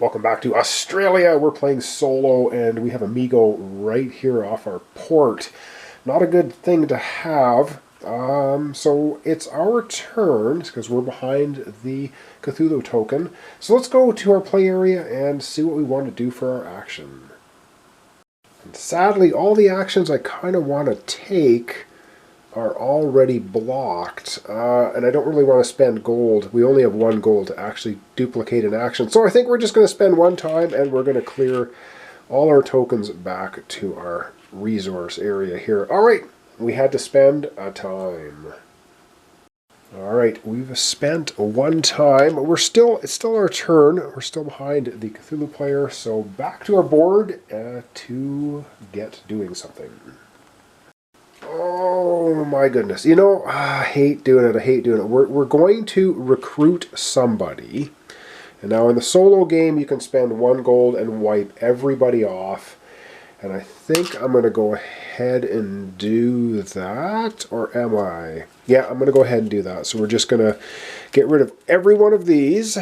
Welcome back to Australia. We're playing solo and we have Amigo right here off our port. Not a good thing to have. So it's our turn because we're behind the Cthulhu token. So let's go to our play area and see what we want to do for our action. And sadly, all the actions I kind of want to take are already blocked, and I don't really want to spend gold. We only have one gold to actually duplicate an action, so I think we're just going to spend one time and we're going to clear all our tokens back to our resource area here. Alright, we had to spend a time. Alright, we've spent one time. It's still our turn. We're still behind the Cthulhu player, so back to our board to get doing something. Oh my goodness. You know, I hate doing it. We're going to recruit somebody. And now in the solo game, you can spend one gold and wipe everybody off. And I think I'm going to go ahead and do that. Or am I? Yeah, I'm going to go ahead and do that. So we're just going to get rid of every one of these.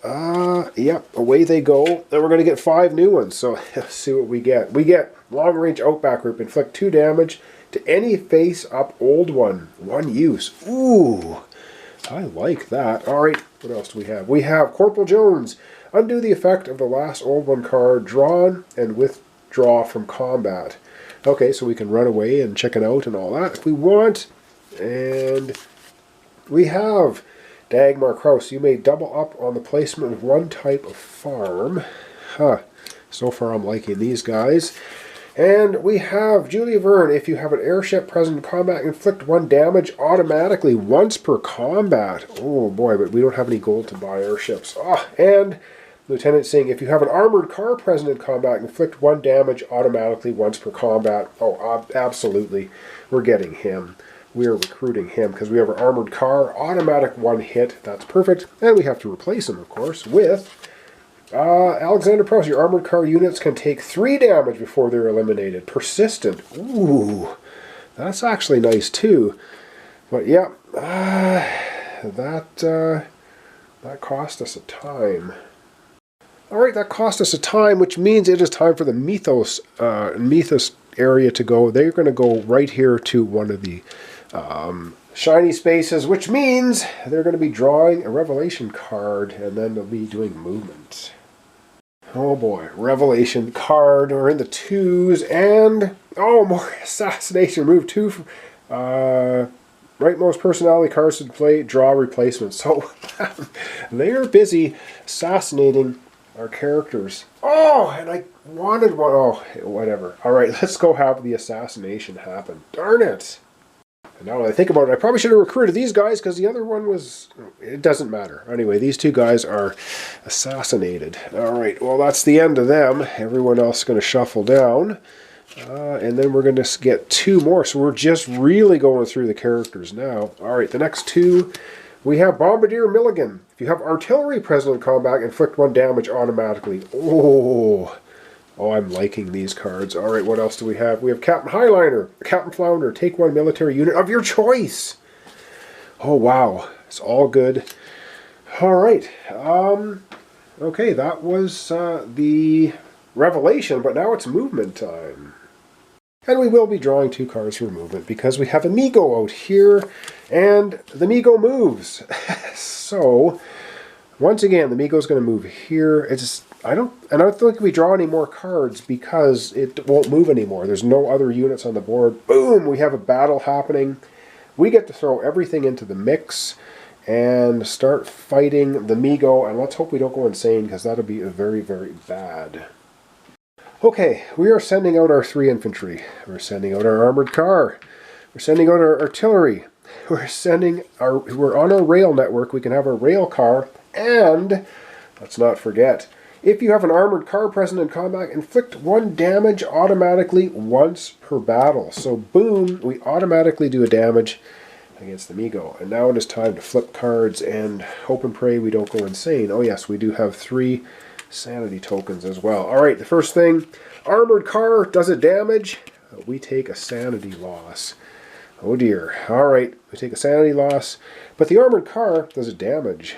Yep, away they go. Then we're going to get 5 new ones. So let's see what we get. We get long range outback group. Inflict 2 damage to any face-up old one. 1 use. Ooh, I like that. Alright, what else do we have? We have Corporal Jones. Undo the effect of the last old one card drawn and withdraw from combat. Okay, so we can run away and check it out and all that if we want. And we have Dagmar Kraus. You may double up on the placement of one type of farm. Huh. So far I'm liking these guys. And we have Julia Verne. If you have an airship present in combat, inflict 1 damage automatically once per combat. Oh boy, but we don't have any gold to buy airships. And Lieutenant Singh. If you have an armored car present in combat, inflict 1 damage automatically once per combat. Oh, absolutely. We're getting him. We are recruiting him because we have an armored car. Automatic 1 hit. That's perfect. And we have to replace him, of course, with Alexander Proust. Your armored car units can take 3 damage before they're eliminated. Persistent. Ooh, that's actually nice too. But yeah, that cost us a time. Alright, that cost us a time, which means it is time for the Mythos area to go. They're going to go right here to one of the shiny spaces, which means they're going to be drawing a revelation card, and then they'll be doing movement. Oh boy, revelation card. We're in the 2s, and oh, more assassination. Move 2. Rightmost personality cards to play. Draw replacements. So they are busy assassinating our characters. Oh, and I wanted one. Oh, whatever. All right, let's go have the assassination happen. Darn it. And now that I think about it, I probably should have recruited these guys because the other one was... It doesn't matter. Anyway, these 2 guys are assassinated. Alright, well that's the end of them. Everyone else is going to shuffle down. And then we're going to get 2 more. So we're just really going through the characters now. Alright, the next 2, we have Bombardier Milligan. If you have artillery present in combat, inflict 1 damage automatically. Oh, I'm liking these cards. All right, what else do we have? We have Captain Highliner, Captain Flounder. Take 1 military unit of your choice. Oh, wow. It's all good. All right. Okay, that was the revelation, but now it's movement time. And we will be drawing 2 cards for movement because we have Amigo out here, and the Amigo moves. So, once again, the Amigo's going to move here. I don't think we draw any more cards because it won't move anymore. There's no other units on the board. Boom! We have a battle happening. We get to throw everything into the mix and start fighting the Amigo. And let's hope we don't go insane because that'll be very, very bad. Okay, we are sending out our 3 infantry. We're sending out our armored car. We're sending out our artillery. We're on our rail network. We can have our rail car. And let's not forget, if you have an armored car present in combat, inflict 1 damage automatically once per battle. So boom, we automatically do a damage against the Amigo. And now it is time to flip cards and hope and pray we don't go insane. Oh yes, we do have 3 sanity tokens as well. Alright, the first thing, armored car, does it damage? We take a sanity loss. Oh dear. Alright, we take a sanity loss. But the armored car does it damage.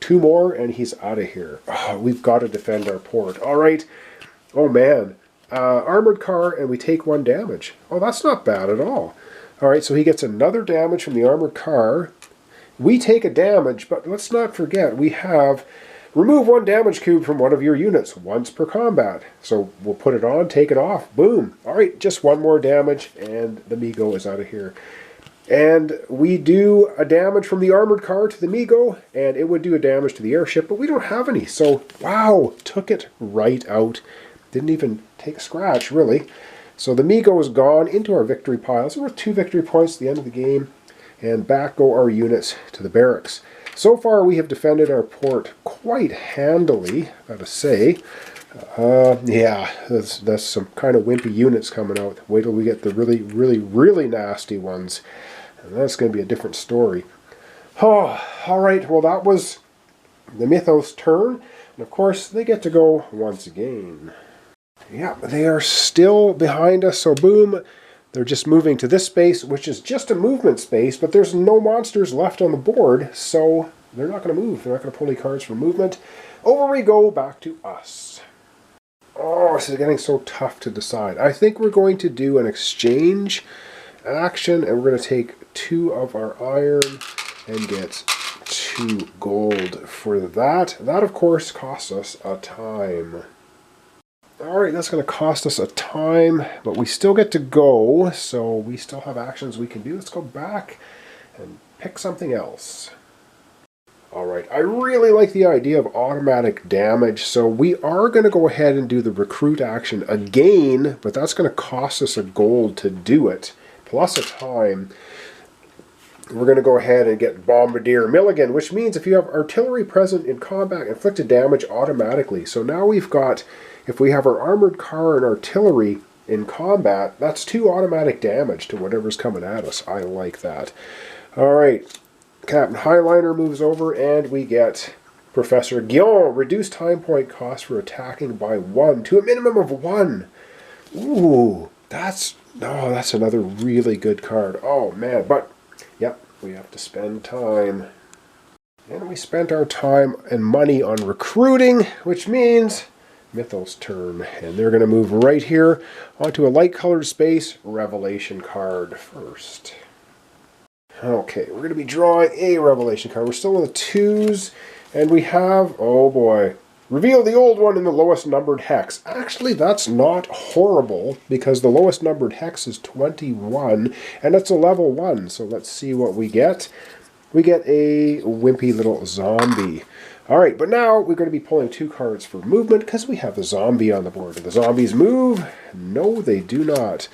2 more, and he's out of here. Oh, we've got to defend our port. All right. Oh, man. Armored car, and we take 1 damage. Oh, that's not bad at all. All right, so he gets another damage from the armored car. We take a damage, but let's not forget, we have remove 1 damage cube from one of your units once per combat. So we'll put it on, take it off, boom. All right, just 1 more damage, and the Migo is out of here. And we do a damage from the armored car to the Migo, and it would do a damage to the airship, but we don't have any. So, wow, took it right out. Didn't even take a scratch, really. So the Migo is gone into our victory pile. So we're 2 victory points at the end of the game. And back go our units to the barracks. So far we have defended our port quite handily, I gotta say. Yeah, that's some kind of wimpy units coming out. Wait till we get the really, really, really nasty ones. And that's going to be a different story. Oh, alright, well that was the Mythos turn. And of course, they get to go once again. Yeah, they are still behind us, so boom, they're just moving to this space, which is just a movement space, but there's no monsters left on the board, so they're not going to move. They're not going to pull any cards for movement. Over we go, back to us. Oh, this is getting so tough to decide. I think we're going to do an exchange action, and we're going to take 2 of our iron and get 2 gold for that. That, of course, costs us a time. Alright, that's going to cost us a time, but we still get to go, so we still have actions we can do. Let's go back and pick something else. Alright, I really like the idea of automatic damage, so we are going to go ahead and do the recruit action again, but that's going to cost us a gold to do it, plus a time. We're going to go ahead and get Bombardier Milligan, which means if you have artillery present in combat, inflicted damage automatically. So now we've got, if we have our armored car and artillery in combat, that's 2 automatic damage to whatever's coming at us. I like that. Alright, Captain Highliner moves over, and we get Professor Guillaume. Reduced time point cost for attacking by 1 to a minimum of 1. Ooh, that's another really good card. Oh man, but yep, we have to spend time. And we spent our time and money on recruiting, which means Mythos turn. And they're going to move right here onto a light colored space revelation card first. Okay, we're going to be drawing a revelation card. We're still in the 2s, and we have, oh boy, reveal the old one in the lowest numbered hex. Actually, that's not horrible, because the lowest numbered hex is 21, and it's a level 1. So let's see what we get. We get a wimpy little zombie. Alright, but now we're going to be pulling 2 cards for movement, because we have a zombie on the board. Do the zombies move? No, they do not.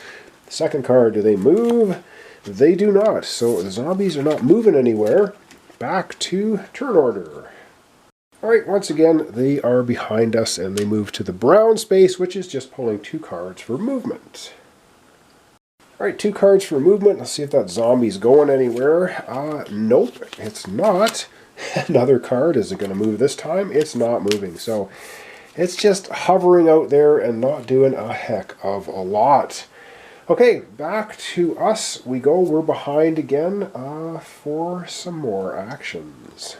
Second card, do they move? They do not. So the zombies are not moving anywhere. Back to turn order. Alright, once again, they are behind us, and they move to the brown space, which is just pulling 2 cards for movement. Alright, 2 cards for movement. Let's see if that zombie's going anywhere. Nope, it's not. Another card. Is it going to move this time? It's not moving. So it's just hovering out there and not doing a heck of a lot. Okay, back to us we go. We're behind again for some more actions.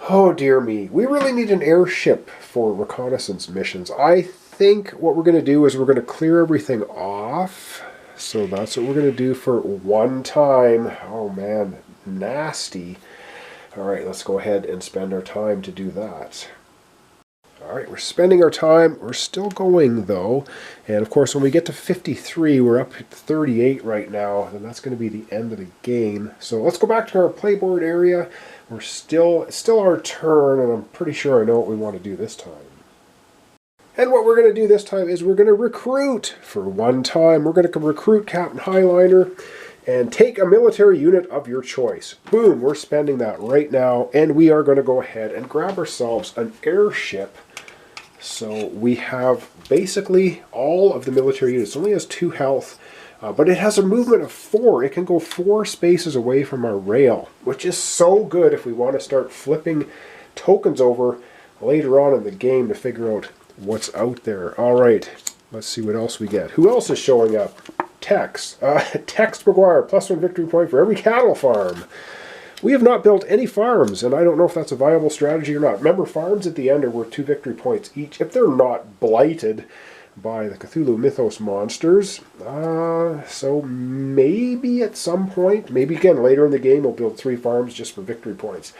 Oh dear me, we really need an airship for reconnaissance missions. I think what we're going to do is we're going to clear everything off. So that's what we're going to do for 1 time. Oh man, nasty. Alright, let's go ahead and spend our time to do that. Alright, we're spending our time. We're still going though. And of course when we get to 53, we're up at 38 right now. And that's going to be the end of the game. So let's go back to our playboard area. It's still our turn, and I'm pretty sure I know what we want to do this time. And what we're going to do this time is we're going to recruit for 1 time. We're going to recruit Captain Highliner and take a military unit of your choice. Boom, we're spending that right now, and we are going to go ahead and grab ourselves an airship. So we have basically all of the military units. It only has 2 health, but it has a movement of 4. It can go 4 spaces away from our rail, which is so good if we want to start flipping tokens over later on in the game to figure out what's out there. Alright, let's see what else we get. Who else is showing up? Tex. Tex McGuire, +1 victory point for every cattle farm. We have not built any farms, and I don't know if that's a viable strategy or not. Remember, farms at the end are worth 2 victory points each if they're not blighted by the Cthulhu Mythos monsters. So maybe at some point, maybe again later in the game, we'll build 3 farms just for victory points.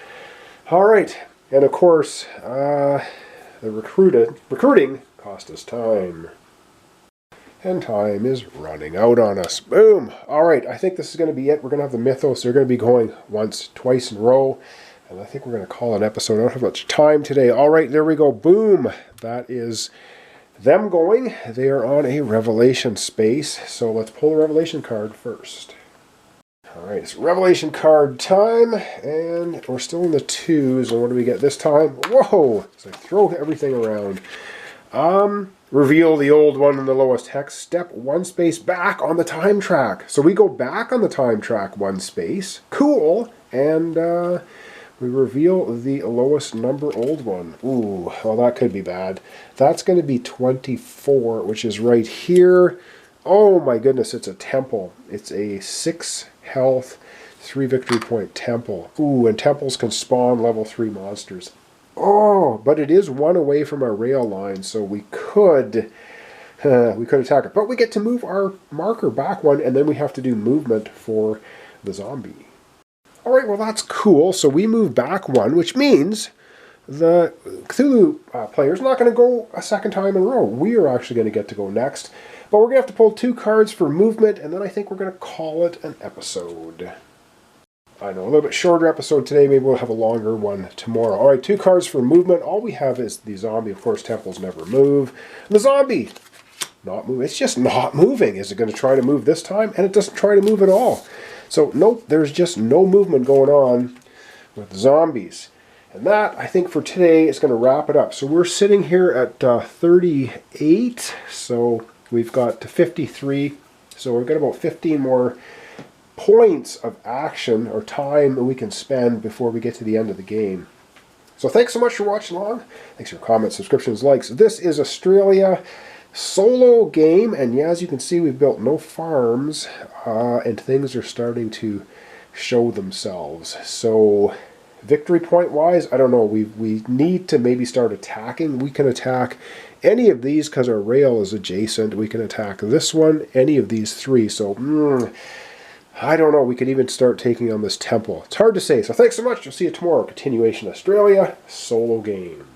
All right, and of course, the recruiting cost us time. And time is running out on us. Boom! All right, I think this is going to be it. We're going to have the Mythos. They're going to be going once, twice in a row. And I think we're going to call an episode. I don't have much time today. All right, there we go. Boom! That is them going. They are on a Revelation space. So let's pull the Revelation card first. All right, it's Revelation card time. And we're still in the 2s. And what do we get this time? Whoa! So I throw everything around. Reveal the old one in the lowest hex. Step 1 space back on the time track. So we go back on the time track 1 space. Cool. And we reveal the lowest number old one. Ooh, well that could be bad. That's going to be 24, which is right here. Oh my goodness, it's a temple. It's a 6 health, 3 victory point temple. Ooh, and temples can spawn level 3 monsters. Oh, but it is 1 away from our rail line, so we could attack it. But we get to move our marker back 1, and then we have to do movement for the zombie. All right, well that's cool. So we move back 1, which means the Cthulhu player is not going to go a second time in a row. We are actually going to get to go next. But we're going to have to pull 2 cards for movement, and then I think we're going to call it an episode. I know, a little bit shorter episode today. Maybe we'll have a longer one tomorrow. All right, 2 cards for movement. All we have is the zombie. Of course, temples never move. And the zombie, not moving. It's just not moving. Is it going to try to move this time? And it doesn't try to move at all. So, nope, there's just no movement going on with zombies. And that, I think, for today is going to wrap it up. So we're sitting here at 38. So we've got to 53. So we've got about 15 more points of action or time that we can spend before we get to the end of the game. So thanks so much for watching along. Thanks for your comments, subscriptions, likes. This is Auztralia solo game, and yeah, as you can see, we've built no farms, and things are starting to show themselves. So victory point wise, I don't know. We need to maybe start attacking. We can attack any of these because our rail is adjacent. We can attack this one, any of these 3. So I don't know. We could even start taking on this temple. It's hard to say. So thanks so much. I'll see you tomorrow. Continuation Auztralia solo game.